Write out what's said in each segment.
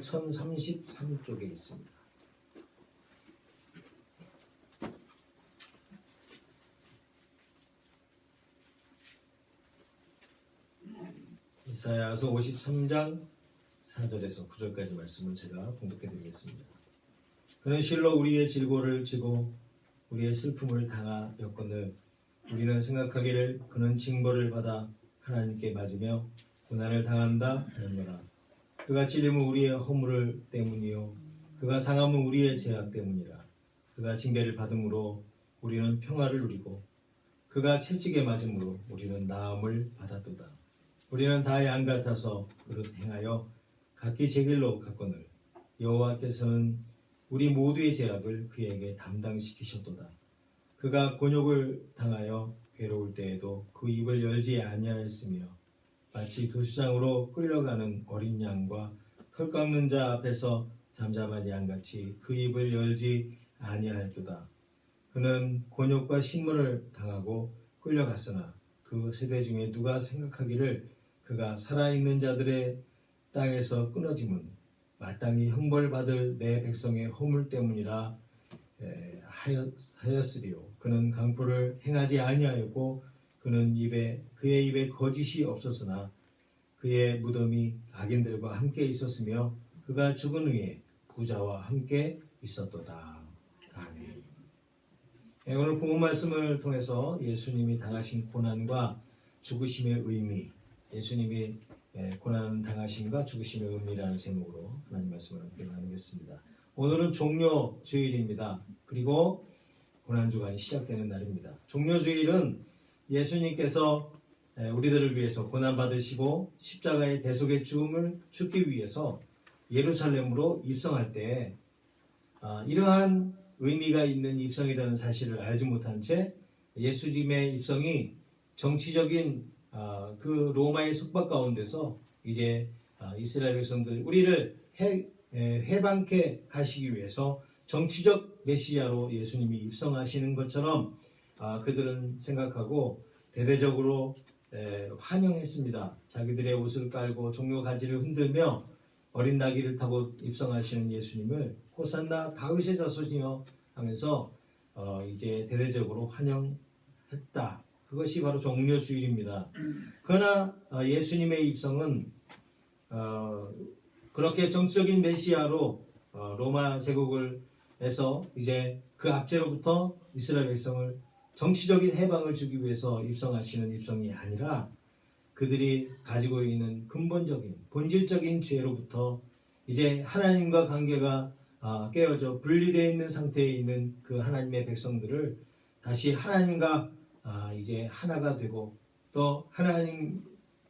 1033쪽에 있습니다. 이사야서 53장 4절에서 9절까지 말씀을 제가 봉독해 드리겠습니다. 그는 실로 우리의 질고를 지고 우리의 슬픔을 당하였거늘 우리는 생각하기를 그는 징벌을 받아 하나님께 맞으며 고난을 당한다 하였노라. 그가 찔림은 우리의 허물 때문이요 그가 상함은 우리의 죄악 때문이라. 그가 징계를 받음으로 우리는 평화를 누리고 그가 채찍에 맞음으로 우리는 나음을 받았도다. 우리는 다 양 같아서 그릇 행하여 각기 제 길로 갔거늘 여호와께서는 우리 모두의 죄악을 그에게 담당시키셨도다. 그가 곤욕을 당하여 괴로울 때에도 그 입을 열지 아니하였으며 마치 도수장으로 끌려가는 어린 양과 털 깎는 자 앞에서 잠잠한 양같이 그 입을 열지 아니하였도다. 그는 곤욕과 신문을 당하고 끌려갔으나 그 세대 중에 누가 생각하기를 그가 살아있는 자들의 땅에서 끊어짐은 마땅히 형벌받을 내 백성의 허물 때문이라 하였으리요. 그는 강포를 행하지 아니하였고 그의 입에 거짓이 없었으나 그의 무덤이 악인들과 함께 있었으며 그가 죽은 후에 부자와 함께 있었도다. 아멘. 오늘 본문 말씀을 통해서 예수님이 당하신 고난과 죽으심의 의미, 예수님이 고난 당하심과 죽으심의 의미라는 제목으로 하나님 말씀을 함께 나누겠습니다. 오늘은 종료주일입니다. 그리고 고난주간이 시작되는 날입니다. 종료주일은 예수님께서 우리들을 위해서 고난받으시고 십자가의 대속의 죽음을 죽기 위해서 예루살렘으로 입성할 때 이러한 의미가 있는 입성이라는 사실을 알지 못한 채 예수님의 입성이 정치적인 그 로마의 속박 가운데서 이제 이스라엘 백성들 우리를 해방케 하시기 위해서 정치적 메시아로 예수님이 입성하시는 것처럼 그들은 생각하고 대대적으로 환영했습니다. 자기들의 옷을 깔고 종려 가지를 흔들며 어린 나귀를 타고 입성하시는 예수님을 호산나 다윗의 자손이여 하면서 이제 대대적으로 환영했다. 그것이 바로 종료주일입니다. 그러나 예수님의 입성은 그렇게 정치적인 메시아로 로마 제국에서 이제 그 압제로부터 이스라엘 백성을 정치적인 해방을 주기 위해서 입성하시는 입성이 아니라 그들이 가지고 있는 근본적인 본질적인 죄로부터 이제 하나님과 관계가 깨어져 분리되어 있는 상태에 있는 그 하나님의 백성들을 다시 하나님과 이제 하나가 되고 또 하나님의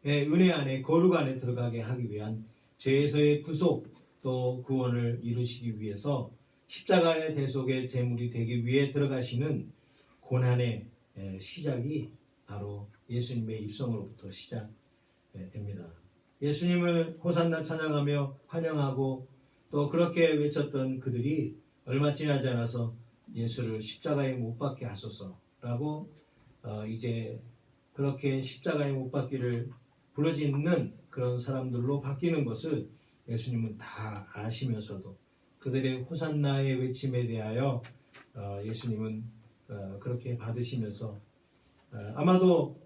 은혜 안에 거룩 안에 들어가게 하기 위한 죄에서의 구속 또 구원을 이루시기 위해서 십자가의 대속의 제물이 되기 위해 들어가시는 고난의 시작이 바로 예수님의 입성으로부터 시작됩니다. 예수님을 호산나 찬양하며 환영하고 또 그렇게 외쳤던 그들이 얼마 지나지 않아서 예수를 십자가에 못 박게 하소서라고 이제 그렇게 십자가에 못 박기를 부르짖는 그런 사람들로 바뀌는 것을 예수님은 다 아시면서도 그들의 호산나의 외침에 대하여 예수님은 그렇게 받으시면서 아마도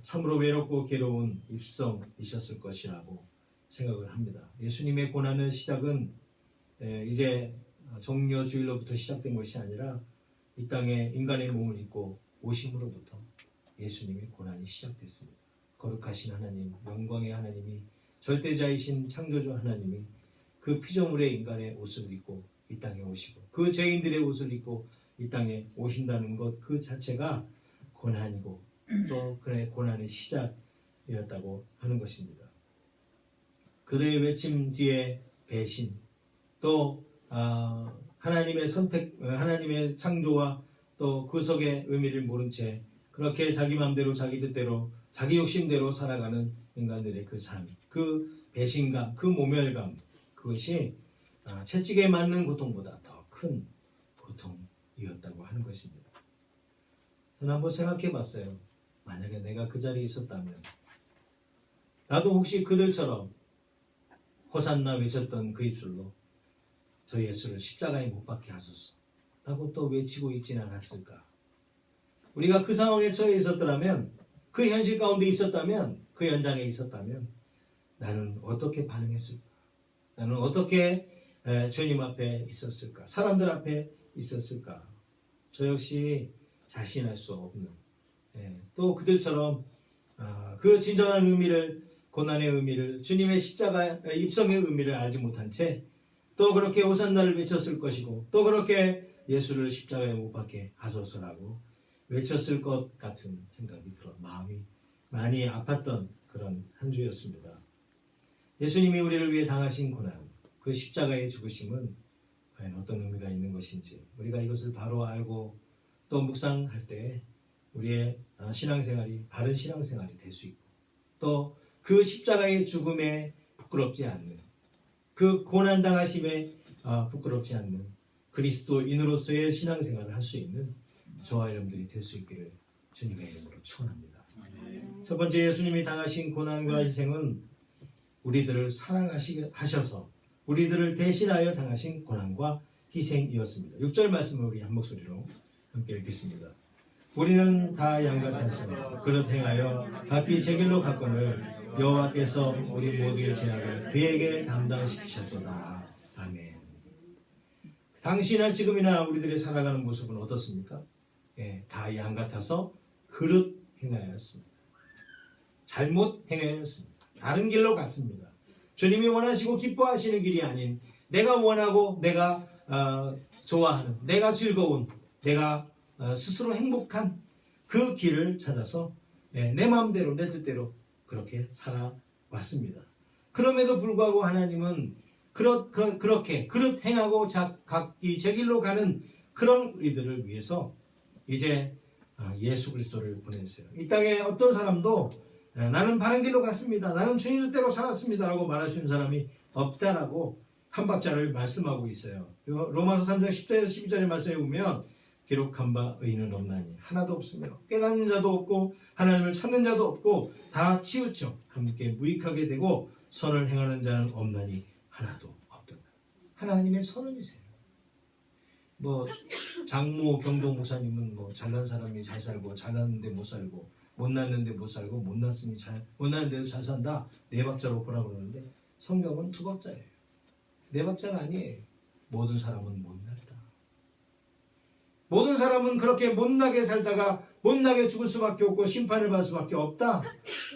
참으로 외롭고 괴로운 입성이셨을 것이라고 생각을 합니다. 예수님의 고난의 시작은 이제 종료주일로부터 시작된 것이 아니라 이 땅에 인간의 몸을 입고 오심으로부터 예수님의 고난이 시작됐습니다. 거룩하신 하나님, 영광의 하나님이 절대자이신 창조주 하나님이 그 피조물의 인간의 옷을 입고 이 땅에 오시고 그 죄인들의 옷을 입고 이 땅에 오신다는 것 그 자체가 고난이고 또 그의 고난의 시작이었다고 하는 것입니다. 그들의 외침 뒤에 배신 또 하나님의 선택, 하나님의 창조와 또 그 속의 의미를 모른 채 그렇게 자기 마음대로 자기 뜻대로 자기 욕심대로 살아가는 인간들의 그 삶, 그 배신감, 그 모멸감 그것이 채찍에 맞는 고통보다 더 큰 고통이었다고 하는 것입니다. 저는 한번 생각해 봤어요. 만약에 내가 그 자리에 있었다면 나도 혹시 그들처럼 호산나 외쳤던 그 입술로 저 예수를 십자가에 못 박게 하소서 라고 또 외치고 있지는 않았을까? 우리가 그 상황에 처해 있었더라면, 그 현실 가운데 있었다면, 그 현장에 있었다면 나는 어떻게 반응했을까? 나는 어떻게 주님 앞에 있었을까? 사람들 앞에 있었을까? 저 역시 자신할 수 없는, 또 그들처럼 그 진정한 의미를, 고난의 의미를, 주님의 십자가 입성의 의미를 알지 못한 채 또 그렇게 호산나를 외쳤을 것이고, 또 그렇게 예수를 십자가에 못 박게 하소서라고 외쳤을 것 같은 생각이 들어 마음이 많이 아팠던 그런 한 주였습니다. 예수님이 우리를 위해 당하신 고난, 그 십자가의 죽으심은 과연 어떤 의미가 있는 것인지, 우리가 이것을 바로 알고 또 묵상할 때 우리의 신앙생활이 바른 신앙생활이 될 수 있고, 또 그 십자가의 죽음에 부끄럽지 않는, 그 고난당하심에 부끄럽지 않는 그리스도인으로서의 신앙생활을 할 수 있는 저와 여러분들이 될 수 있기를 주님의 이름으로 축원합니다. 첫 번째, 예수님이 당하신 고난과 희생은 우리들을 사랑하셔서 우리들을 대신하여 당하신 고난과 희생이었습니다. 6절 말씀을 우리 한 목소리로 함께 읽겠습니다. 우리는 다 양같았으며 그릇 행하여 각기 제 길로 갔거늘 여호와께서 우리 모두의 죄악을 그에게 담당시키셨도다. 아멘. 당시나 지금이나 우리들의 살아가는 모습은 어떻습니까? 다 양같아서 그릇 행하였습니다. 잘못 행하였습니다. 다른 길로 갔습니다. 주님이 원하시고 기뻐하시는 길이 아닌, 내가 원하고 내가 좋아하는, 내가 즐거운, 내가 스스로 행복한 그 길을 찾아서 내 마음대로, 내 뜻대로 그렇게 살아왔습니다. 그럼에도 불구하고 하나님은 그렇게 그릇 행하고 각기 제 길로 가는 그런 우리들을 위해서 이제 예수 그리스도를 보내주세요. 이 땅에 어떤 사람도 나는 바른 길로 갔습니다, 나는 주님 뜻대로 살았습니다 라고 말할 수 있는 사람이 없다라고 한 박자를 말씀하고 있어요. 로마서 3장 10절에서 12절의 말씀에 보면 기록한 바 의인은 없나니 하나도 없으며 깨닫는 자도 없고 하나님을 찾는 자도 없고 다 치우쳐 함께 무익하게 되고 선을 행하는 자는 없나니 하나도 없도다. 하나님의 선언이세요. 장모 경도 목사님은 잘난 사람이 잘 살고 잘났는데 못 살고 못났는데 못 살고 못났는데도 잘 산다, 네 박자로 보라고 그러는데 성경은 두 박자예요. 네 박자가 아니에요. 모든 사람은 못났다. 모든 사람은 그렇게 못나게 살다가 못나게 죽을 수밖에 없고 심판을 받을 수밖에 없다.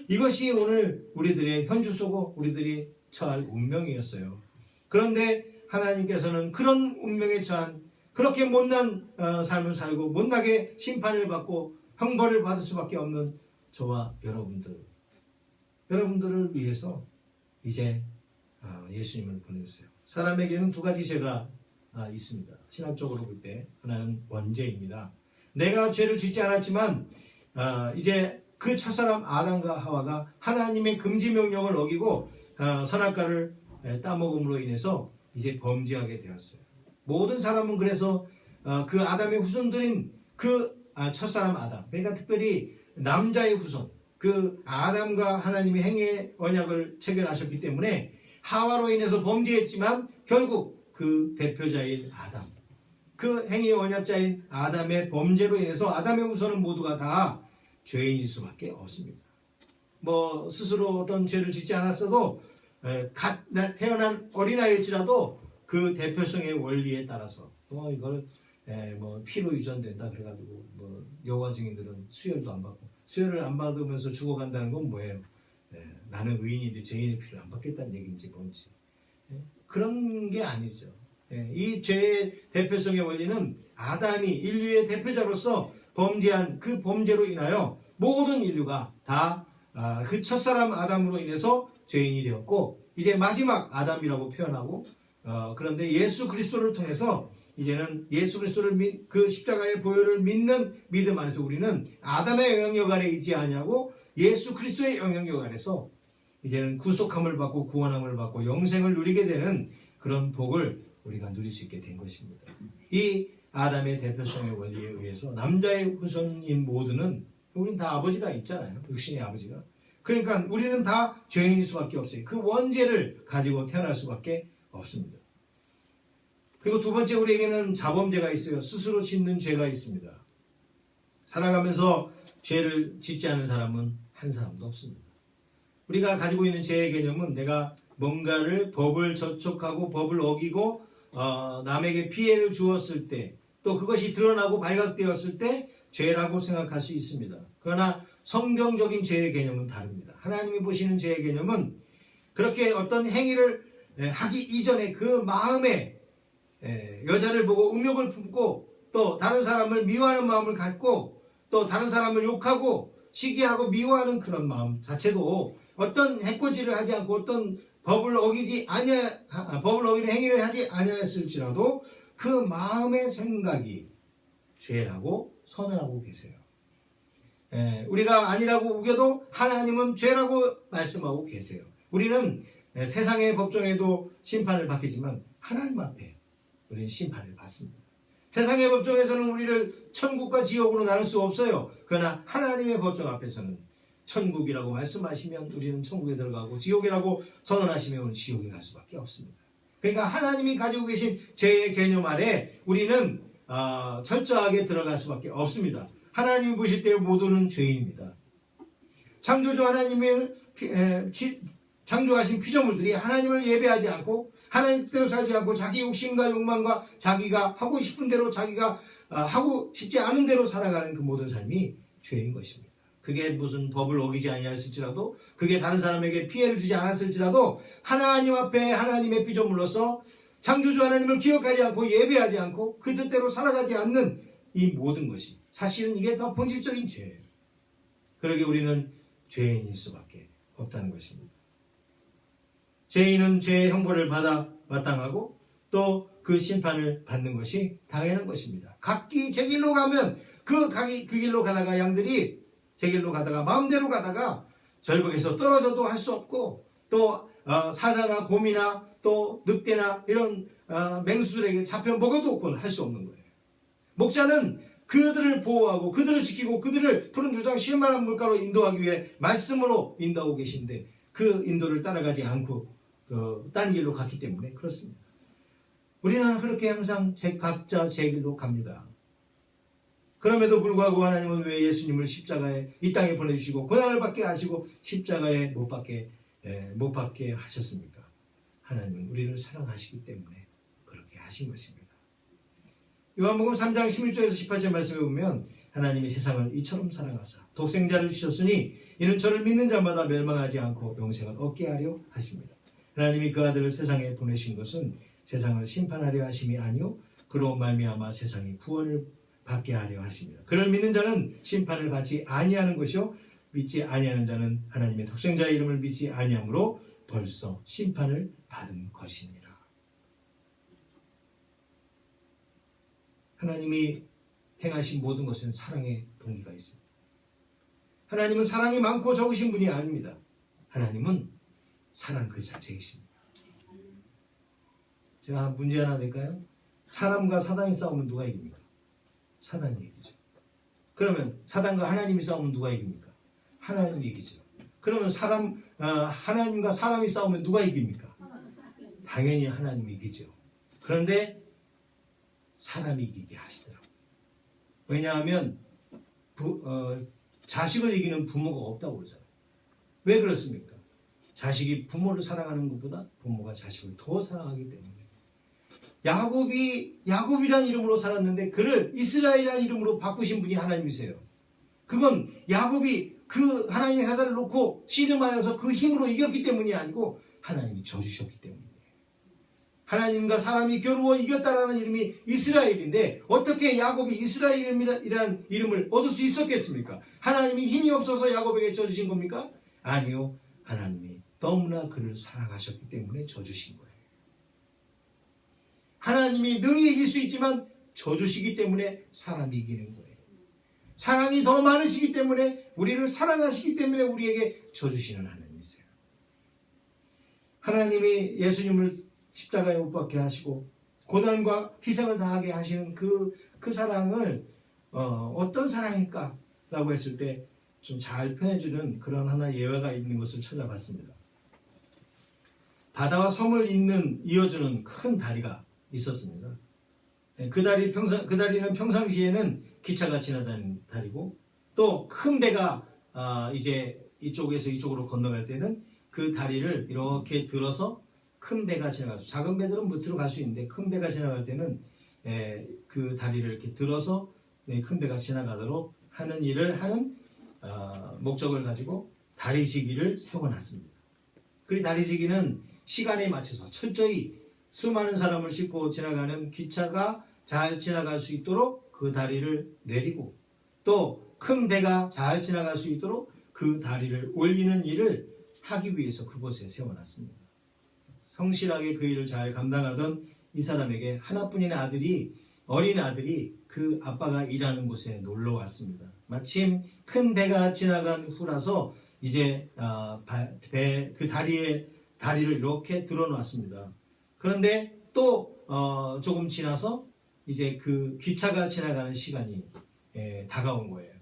이것이 오늘 우리들의 현주소고 우리들이 처할 운명이었어요. 그런데 하나님께서는 그런 운명에 처한, 그렇게 못난 삶을 살고 못나게 심판을 받고 형벌을 받을 수밖에 없는 저와 여러분들을 위해서 이제 예수님을 보내주세요. 사람에게는 두 가지 죄가 있습니다. 신학적으로 볼 때 하나는 원죄입니다. 내가 죄를 짓지 않았지만 이제 그 첫사람 아담과 하와가 하나님의 금지 명령을 어기고 선악과를 따먹음으로 인해서 이제 범죄하게 되었어요. 모든 사람은 그래서 그 아담의 후손들인 그 첫사람 아담, 그러니까 특별히 남자의 후손, 그 아담과 하나님이 행위의 언약을 체결하셨기 때문에 하와로 인해서 범죄했지만 결국 그 대표자인 아담, 그 행위의 언약자인 아담의 범죄로 인해서 아담의 후손은 모두가 다 죄인일 수밖에 없습니다. 스스로 어떤 죄를 짓지 않았어도 갓 태어난 어린아이일지라도 그 대표성의 원리에 따라서 이걸 피로 유전된다 그래가지고 여호와 증인들은 수혈도 안 받고, 수혈을 안 받으면서 죽어간다는 건 뭐예요? 나는 의인인데 죄인의 피를 안 받겠다는 얘기인지 뭔지 그런 게 아니죠. 이 죄의 대표성의 원리는 아담이 인류의 대표자로서 범죄한 그 범죄로 인하여 모든 인류가 다 그 첫사람 아담으로 인해서 죄인이 되었고, 이제 마지막 아담이라고 표현하고, 그런데 예수 그리스도를 통해서 이제는 예수 그리스도를 그 십자가의 보혈을 믿는 믿음 안에서 우리는 아담의 영향력 아래 있지 아니하고 예수 그리스도의 영향력 안에서 이제는 구속함을 받고 구원함을 받고 영생을 누리게 되는 그런 복을 우리가 누릴 수 있게 된 것입니다. 이 아담의 대표성의 원리에 의해서 남자의 후손인 모두는, 우린 다 아버지가 있잖아요. 육신의 아버지가. 그러니까 우리는 다 죄인일 수밖에 없어요. 그 원죄를 가지고 태어날 수밖에 없습니다. 그리고 두 번째, 우리에게는 자범죄가 있어요. 스스로 짓는 죄가 있습니다. 살아가면서 죄를 짓지 않은 사람은 한 사람도 없습니다. 우리가 가지고 있는 죄의 개념은 내가 뭔가를 법을 저촉하고 법을 어기고 남에게 피해를 주었을 때, 또 그것이 드러나고 발각되었을 때 죄라고 생각할 수 있습니다. 그러나 성경적인 죄의 개념은 다릅니다. 하나님이 보시는 죄의 개념은 그렇게 어떤 행위를 하기 이전에 그 마음에 여자를 보고 음욕을 품고, 또 다른 사람을 미워하는 마음을 갖고, 또 다른 사람을 욕하고 시기하고 미워하는 그런 마음 자체도 어떤 해코지를 하지 않고 어떤 법을 어기는 행위를 하지 아니하였을지라도 그 마음의 생각이 죄라고 선언하고 계세요. 우리가 아니라고 우겨도 하나님은 죄라고 말씀하고 계세요. 우리는 세상의 법정에도 심판을 받겠지만 하나님 앞에 우리는 심판을 받습니다. 세상의 법정에서는 우리를 천국과 지옥으로 나눌 수 없어요. 그러나 하나님의 법정 앞에서는 천국이라고 말씀하시면 우리는 천국에 들어가고, 지옥이라고 선언하시면 우리는 지옥에 갈 수밖에 없습니다. 그러니까 하나님이 가지고 계신 죄의 개념 아래 우리는 철저하게 들어갈 수밖에 없습니다. 하나님이 보실 때 모두는 죄인입니다. 창조주 하나님을 창조하신 피조물들이 하나님을 예배하지 않고 하나님대로 살지 않고 자기 욕심과 욕망과 자기가 하고 싶은 대로, 자기가 하고 싶지 않은 대로 살아가는 그 모든 삶이 죄인 것입니다. 그게 무슨 법을 어기지 아니하였을지라도, 그게 다른 사람에게 피해를 주지 않았을지라도 하나님 앞에 하나님의 피조물로서 창조주 하나님을 기억하지 않고 예배하지 않고 그 뜻대로 살아가지 않는 이 모든 것이 사실은 이게 더 본질적인 죄예요. 그러기에 우리는 죄인일 수밖에 없다는 것입니다. 죄인은 죄의 형벌을 받아 마땅하고 또 그 심판을 받는 것이 당연한 것입니다. 각기 제 길로 가면 그 길로 가다가 양들이 제 길로 가다가 마음대로 가다가 절벽에서 떨어져도 할 수 없고, 또 사자나 곰이나 또 늑대나 이런 맹수들에게 잡혀 먹어도 없고는 할 수 없는 거예요. 목자는 그들을 보호하고 그들을 지키고 그들을 푸른 주장 시원한 물가로 인도하기 위해 말씀으로 인도하고 계신데 그 인도를 따라가지 않고 딴 길로 갔기 때문에 그렇습니다. 우리는 그렇게 항상 각자 제 길로 갑니다. 그럼에도 불구하고 하나님은 왜 예수님을 십자가에 이 땅에 보내주시고 고난을 받게 하시고 십자가에 못 박게 하셨습니까? 하나님은 우리를 사랑하시기 때문에 그렇게 하신 것입니다. 요한복음 3장 11절에서 18절 말씀에 보면 하나님이 세상을 이처럼 사랑하사 독생자를 주셨으니 이는 저를 믿는 자마다 멸망하지 않고 영생을 얻게 하려 하십니다. 하나님이 그 아들을 세상에 보내신 것은 세상을 심판하려 하심이 아니요 그로 말미암아 세상이 구원을 받게 하려 하십니다. 그를 믿는 자는 심판을 받지 아니하는 것이요 믿지 아니하는 자는 하나님의 독생자의 이름을 믿지 아니함으로 벌써 심판을 받은 것입니다. 하나님이 행하신 모든 것은 사랑의 동기가 있습니다. 하나님은 사랑이 많고 적으신 분이 아닙니다. 하나님은 사랑 그 자체이십니다. 제가 문제 하나 낼까요? 사람과 사단이 싸우면 누가 이깁니까? 사단이 이기죠. 그러면 사단과 하나님이 싸우면 누가 이깁니까? 하나님이 이기죠. 그러면 하나님과 사람이 싸우면 누가 이깁니까? 당연히 하나님이 이기죠. 그런데 사람이 이기게 하시더라고요. 왜냐하면 자식을 이기는 부모가 없다고 그러잖아요. 왜 그렇습니까? 자식이 부모를 사랑하는 것보다 부모가 자식을 더 사랑하기 때문에. 야곱이란 이름으로 살았는데 그를 이스라엘이라는 이름으로 바꾸신 분이 하나님이세요. 그건 야곱이 그 하나님의 사자를 놓고 씨름하여서 그 힘으로 이겼기 때문이 아니고 하나님이 져주셨기 때문이에요. 하나님과 사람이 겨루어 이겼다라는 이름이 이스라엘인데 어떻게 야곱이 이스라엘이라는 이름을 얻을 수 있었겠습니까? 하나님이 힘이 없어서 야곱에게 져주신 겁니까? 아니요. 하나님이 너무나 그를 사랑하셨기 때문에 져주신 거예요. 하나님이 능히 이길 수 있지만 져주시기 때문에 사람이 이기는 거예요. 사랑이 더 많으시기 때문에 우리를 사랑하시기 때문에 우리에게 져주시는 하나님이세요. 하나님이 예수님을 십자가에 못 박게 하시고 고난과 희생을 다하게 하시는 그 사랑을 어떤 사랑일까? 라고 했을 때 좀 잘 표현해주는 그런 하나 예화가 있는 것을 찾아봤습니다. 바다와 섬을 이어주는 큰 다리가 있었습니다. 그 다리는 평상시에는 기차가 지나다니는 다리고, 또 큰 배가 이제 이쪽에서 이쪽으로 건너갈 때는 그 다리를 이렇게 들어서 큰 배가 지나가죠. 작은 배들은 밑으로 갈 수 있는데 큰 배가 지나갈 때는 그 다리를 이렇게 들어서 큰 배가 지나가도록 하는 일을 하는 목적을 가지고 다리지기를 세워놨습니다. 그리고 다리지기는 시간에 맞춰서 철저히 수많은 사람을 싣고 지나가는 기차가 잘 지나갈 수 있도록 그 다리를 내리고, 또 큰 배가 잘 지나갈 수 있도록 그 다리를 올리는 일을 하기 위해서 그곳에 세워놨습니다. 성실하게 그 일을 잘 감당하던 이 사람에게 하나뿐인 어린 아들이 그 아빠가 일하는 곳에 놀러 왔습니다. 마침 큰 배가 지나간 후라서 이제 그 다리를 이렇게 들어놨습니다. 그런데 또 조금 지나서 이제 그 기차가 지나가는 시간이 다가온 거예요.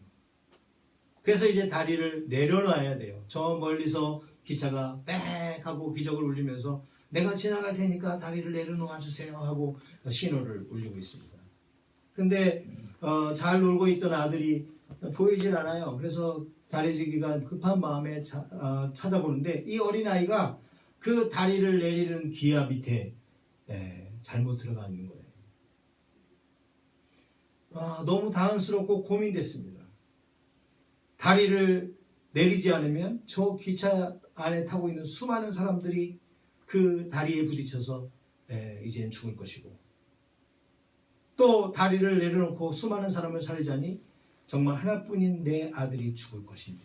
그래서 이제 다리를 내려놔야 돼요. 저 멀리서 기차가 빽 하고 기적을 울리면서 내가 지나갈 테니까 다리를 내려놓아 주세요 하고 신호를 울리고 있습니다. 근데 잘 놀고 있던 아들이 보이질 않아요. 그래서 다리지기가 급한 마음에 찾아보는데 이 어린아이가 그 다리를 내리는 기아 밑에 잘못 들어가 있는 거예요. 너무 당황스럽고 고민됐습니다. 다리를 내리지 않으면 저 기차 안에 타고 있는 수많은 사람들이 그 다리에 부딪혀서 이제는 죽을 것이고, 또 다리를 내려놓고 수많은 사람을 살리자니 정말 하나뿐인 내 아들이 죽을 것인데,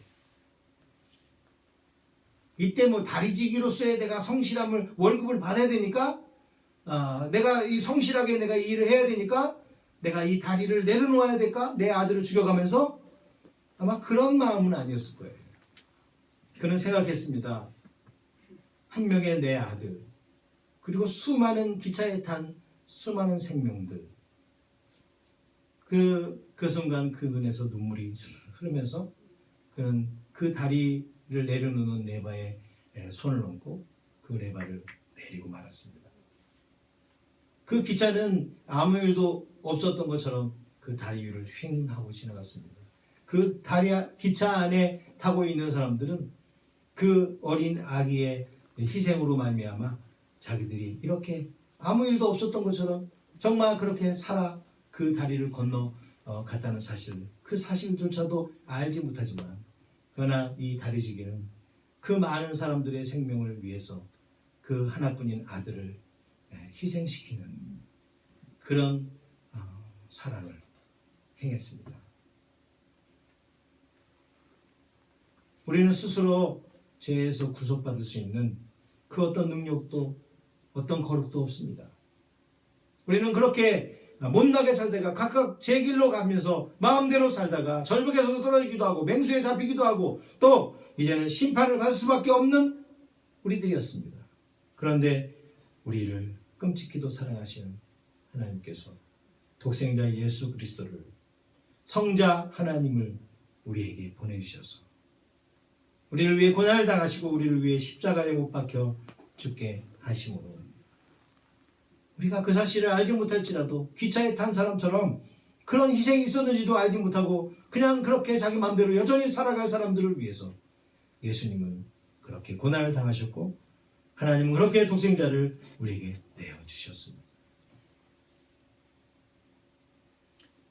이때 뭐 다리지기로서의 내가 성실함을 월급을 받아야 되니까 내가 이 성실하게 내가 이 일을 해야 되니까 내가 이 다리를 내려놓아야 될까? 내 아들을 죽여가면서 아마 그런 마음은 아니었을 거예요. 그는 생각했습니다. 한 명의 내 아들, 그리고 수많은 기차에 탄 수많은 생명들, 그 순간 그 눈에서 눈물이 흐르면서 그는 그 다리를 내려놓는 레바에 손을 얹고 그 레바를 내리고 말았습니다. 그 기차는 아무 일도 없었던 것처럼 그 다리 위를 휙 하고 지나갔습니다. 그 기차 안에 타고 있는 사람들은 그 어린 아기의 희생으로 말미암아 자기들이 이렇게 아무 일도 없었던 것처럼 정말 그렇게 살아 그 다리를 건너 갔다는 사실, 그 사실조차도 알지 못하지만, 그러나 이 다리지기는 그 많은 사람들의 생명을 위해서 그 하나뿐인 아들을 희생시키는 그런 사랑을 행했습니다. 우리는 스스로 죄에서 구속받을 수 있는 그 어떤 능력도 어떤 거룩도 없습니다. 우리는 그렇게 못나게 살다가 각각 제 길로 가면서 마음대로 살다가 절벽에서도 떨어지기도 하고 맹수에 잡히기도 하고 또 이제는 심판을 받을 수밖에 없는 우리들이었습니다. 그런데 우리를 끔찍히도 사랑하시는 하나님께서 독생자 예수 그리스도를, 성자 하나님을 우리에게 보내주셔서 우리를 위해 고난을 당하시고 우리를 위해 십자가에 못 박혀 죽게 하심으로 우리가 그 사실을 알지 못할지라도 기차에 탄 사람처럼 그런 희생이 있었는지도 알지 못하고 그냥 그렇게 자기 마음대로 여전히 살아갈 사람들을 위해서 예수님은 그렇게 고난을 당하셨고 하나님은 그렇게 독생자를 우리에게 내어주셨습니다.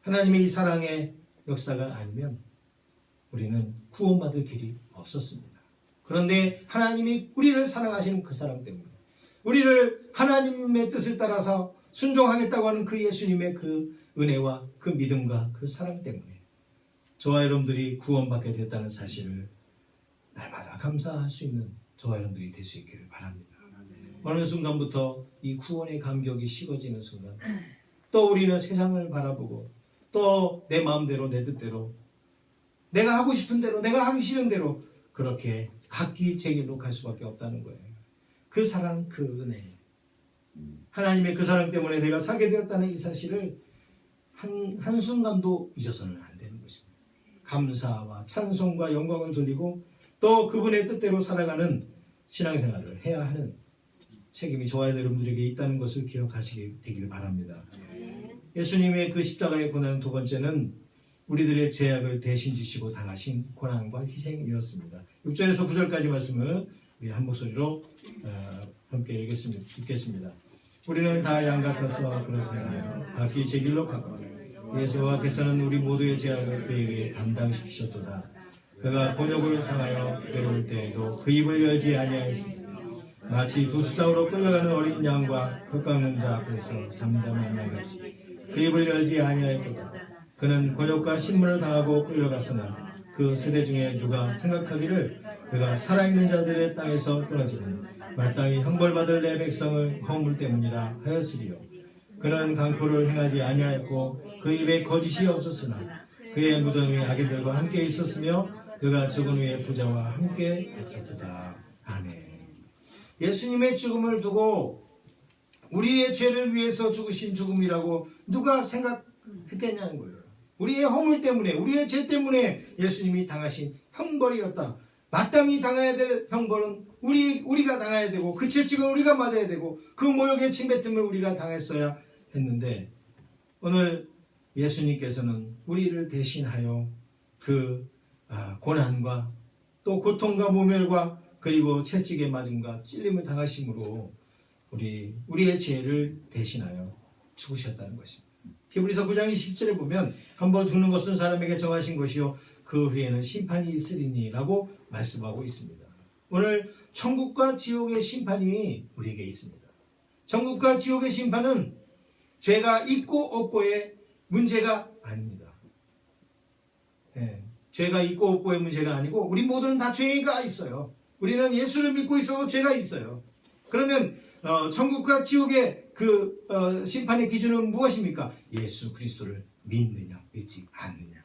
하나님의 이 사랑의 역사가 아니면 우리는 구원받을 길이 없었습니다. 그런데 하나님이 우리를 사랑하시는 그 사랑 때문에, 우리를 하나님의 뜻을 따라서 순종하겠다고 하는 그 예수님의 그 은혜와 그 믿음과 그 사랑 때문에 저와 여러분들이 구원받게 됐다는 사실을 날마다 감사할 수 있는 저와 여러분들이 될 수 있기를 바랍니다. 어느 순간부터 이 구원의 감격이 식어지는 순간 또 우리는 세상을 바라보고 또 내 마음대로 내 뜻대로 내가 하고 싶은 대로 내가 하기 싫은 대로 그렇게 각기 제 길로 갈 수밖에 없다는 거예요. 그 사랑, 그 은혜, 하나님의 그 사랑 때문에 내가 살게 되었다는 이 사실을 한순간도 잊어서는 안 되는 것입니다. 감사와 찬송과 영광을 돌리고 또 그분의 뜻대로 살아가는 신앙생활을 해야 하는 책임이 저와 여러분들에게 있다는 것을 기억하시게 되길 바랍니다. 예수님의 그 십자가의 고난 두 번째는 우리들의 죄악을 대신 지시고 당하신 고난과 희생이었습니다. 6절에서 9절까지 말씀을 우리 한 목소리로 함께 읽겠습니다. 우리는 다 양 같아서 그렇게 하여 각기 제 길로 가고 예수와께서는 우리 모두의 죄악을 그에게 담당시키셨도다. 그가 곤욕을 당하여 괴로울 때에도 그 입을 열지 아니하였으니 마치 도수장으로 끌려가는 어린 양과 흙 깎는 자 앞에서 잠잠한 양같이 그 입을 열지 아니하였도다. 그는 곤욕과 신문을 당하고 끌려갔으나 그 세대 중에 누가 생각하기를 그가 살아있는 자들의 땅에서 끊어지는 마땅히 형벌받을 내 백성을 허물 때문이라 하였으리요. 그는 강포를 행하지 아니하였고 그 입에 거짓이 없었으나 그의 무덤이 악인들과 함께 있었으며 그가 죽은 후에 부자와 함께 있었도다. 아멘. 예수님의 죽음을 두고 우리의 죄를 위해서 죽으신 죽음이라고 누가 생각했겠냐는 거예요. 우리의 허물 때문에, 우리의 죄 때문에 예수님이 당하신 형벌이었다. 마땅히 당해야 될 형벌은 우리가 당해야 되고 그 채찍은 우리가 맞아야 되고 그 모욕의 침뱉음을 우리가 당했어야 했는데 오늘 예수님께서는 우리를 대신하여 그 고난과 또 고통과 모멸과 그리고 채찍의 맞음과 찔림을 당하심으로 우리의 죄를 대신하여 죽으셨다는 것입니다. 히브리서 9장 20절에 보면 한번 죽는 것은 사람에게 정하신 것이요 그 후에는 심판이 있으리니 라고 말씀하고 있습니다. 오늘 천국과 지옥의 심판이 우리에게 있습니다. 천국과 지옥의 심판은 죄가 있고 없고의 문제가 아닙니다. 죄가 있고 없고의 문제가 아니고 우리 모두는 다 죄가 있어요. 우리는 예수를 믿고 있어도 죄가 있어요. 그러면 천국과 지옥의 그 심판의 기준은 무엇입니까? 예수 그리스도를 믿느냐 믿지 않느냐.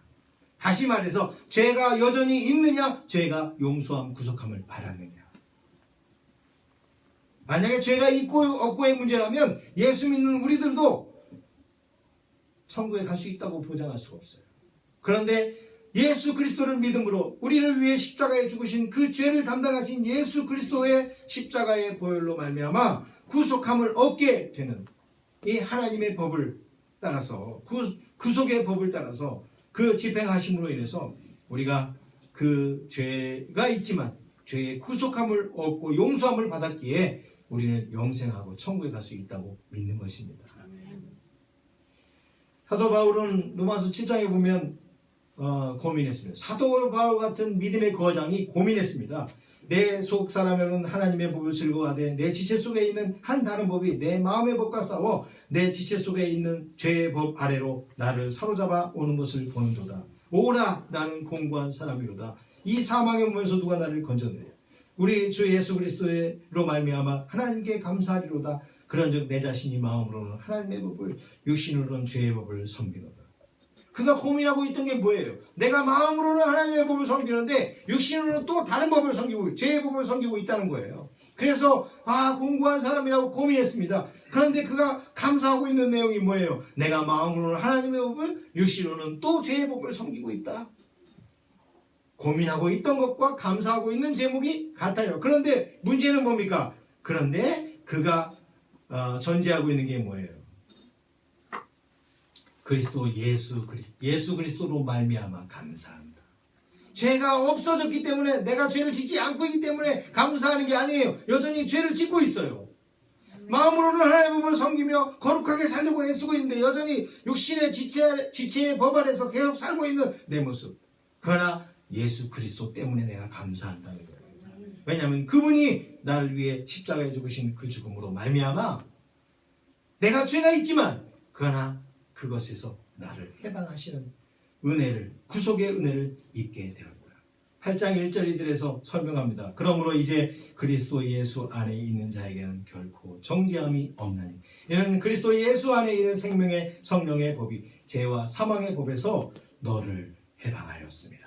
다시 말해서 죄가 여전히 있느냐 죄가 용서함 구속함을 받았느냐. 만약에 죄가 있고 없고의 문제라면 예수 믿는 우리들도 천국에 갈 수 있다고 보장할 수가 없어요. 그런데 예수 그리스도를 믿음으로 우리를 위해 십자가에 죽으신 그 죄를 담당하신 예수 그리스도의 십자가의 보혈로 말미암아 구속함을 얻게 되는 이 하나님의 법을 따라서 구속의 법을 따라서 그 집행하심으로 인해서 우리가 그 죄가 있지만 죄의 구속함을 얻고 용서함을 받았기에 우리는 영생하고 천국에 갈 수 있다고 믿는 것입니다. 사도 바울은 로마서 7장에 보면 고민했습니다. 사도 바울 같은 믿음의 거장이 고민했습니다. 내 속 사람에는 하나님의 법을 즐거워하되 내 지체 속에 있는 한 다른 법이 내 마음의 법과 싸워 내 지체 속에 있는 죄의 법 아래로 나를 사로잡아 오는 것을 보는도다. 오라 나는 공고한 사람이로다. 이 사망의 몸에서 누가 나를 건져내랴. 우리 주 예수 그리스도로 말미암아 하나님께 감사하리로다. 그런즉 내 자신이 마음으로는 하나님의 법을 육신으로는 죄의 법을 섬기노다. 그가 고민하고 있던 게 뭐예요? 내가 마음으로는 하나님의 법을 섬기는데 육신으로는 또 다른 법을 섬기고 죄의 법을 섬기고 있다는 거예요. 그래서 공고한 사람이라고 고민했습니다. 그런데 그가 감사하고 있는 내용이 뭐예요? 내가 마음으로는 하나님의 법을 육신으로는 또 죄의 법을 섬기고 있다. 고민하고 있던 것과 감사하고 있는 제목이 같아요. 그런데 문제는 뭡니까? 그런데 그가 전제하고 있는 게 뭐예요? 예수 그리스도로 말미암아 감사합니다. 죄가 없어졌기 때문에 내가 죄를 짓지 않고 있기 때문에 감사하는 게 아니에요. 여전히 죄를 짓고 있어요. 마음으로는 하나님의 법을 섬기며 거룩하게 살려고 애쓰고 있는데 여전히 육신의 지체의 법 아래서 계속 살고 있는 내 모습. 그러나 예수 그리스도 때문에 내가 감사한다는 거예요. 왜냐하면 그분이 나를 위해 십자가에 죽으신 그 죽음으로 말미암아 내가 죄가 있지만 그러나 그것에서 나를 해방하시는 은혜를, 구속의 은혜를 입게 되었다. 8장 1절 2절에서 설명합니다. 그러므로 이제 그리스도 예수 안에 있는 자에게는 결코 정죄함이 없나니 이는 그리스도 예수 안에 있는 생명의 성령의 법이 죄와 사망의 법에서 너를 해방하였습니다.